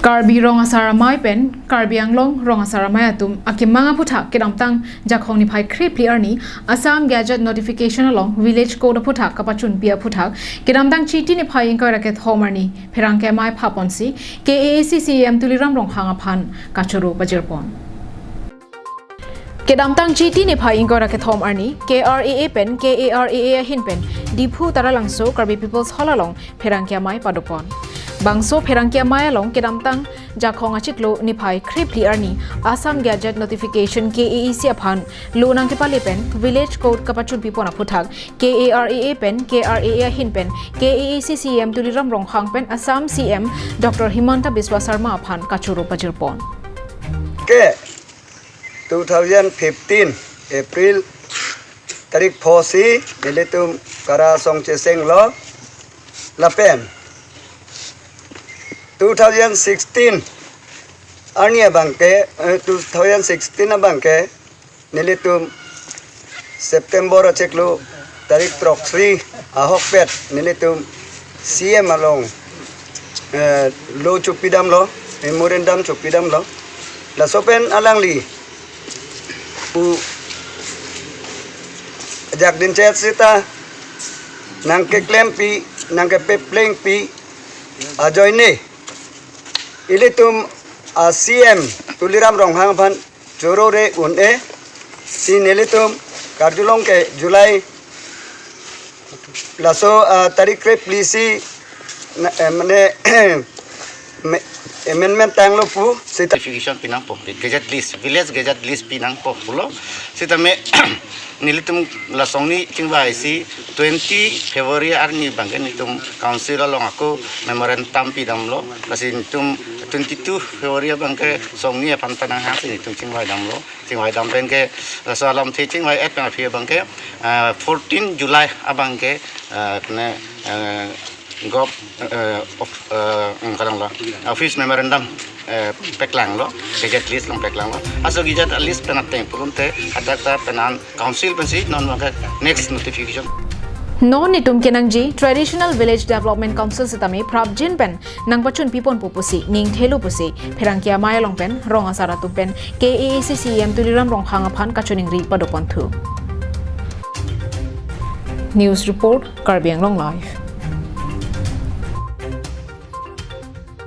Karbi rong asara mai pen, Karbi Anglong rong asara mai atum, akim manga puthak kedamtang jakhong ni phai krip liar ni, Assam Gadget Notification along Village Code puthak kapachun pia puthak, kedamtang chiti ni phai ingkar raket homar ni, perang ke mai phaponsi, KAACCM tuliram rong hangaphan, kachuru bajirpon. Kedamtang chiti ni phai ingkar raket homar ni, KRAA pen, KARAA hin pen, diphu taralangso Karbi People's Hall along, perang ke mai padopon. Bangso Perangkia Mayalong kedamtang jakhong achiklo niphai krip liar ni Assam Gadget Notification KAAC aphan lo nang kepali pen Village Code kapachun pipona puthak KARAA pen KRAA hin pen KAACCM tuliram rong hang pen Assam CM Dr. Himanta Biswa Sarma aphan kachuro pajirpon. Ke 2015 April tarik phosi deletum kara song cheseng lo lapen 2016 arnia bangke 2016 na bangke nilitum September cheklo tarik troksri ahokpet nilitum CM along lo chupidam lo memorandum chupidam lo la sopen alangli u jak din chet sita nangke klempi nangke pepleng pi ajoine ilitum CM tuliram ronghang phan jorore une si nilitum karjulong ke Julai laso tarik re plisi mane amendment tanglo pu certification pinang po gadget list village gadget list pinang po pulo sita me nilitum lasong ni chingbai si 20 February arni bangken nitum council along ako memorandum pidam lo kasi nitum 22 February bangke song ni pantanang ha si nitum chingbai dam lo chingbai dam pen ke salam the chingbai et na phi bangke 14 July abangke ne gov of kadang lo office memorandum peklang lo gadget list long peklang lo aso gadget list penateng purunte adakta penan council pensi non maka next notification No nitum kenangji Traditional Village Development Council sitame prabjin pen nang pachun pipon pupusi ning thelu pusi Perangkia Mayalong pen rong asara pen KAACCM tuliram rong hangaphan kachuning ri padopon thu. News report Karbi Anglong Live.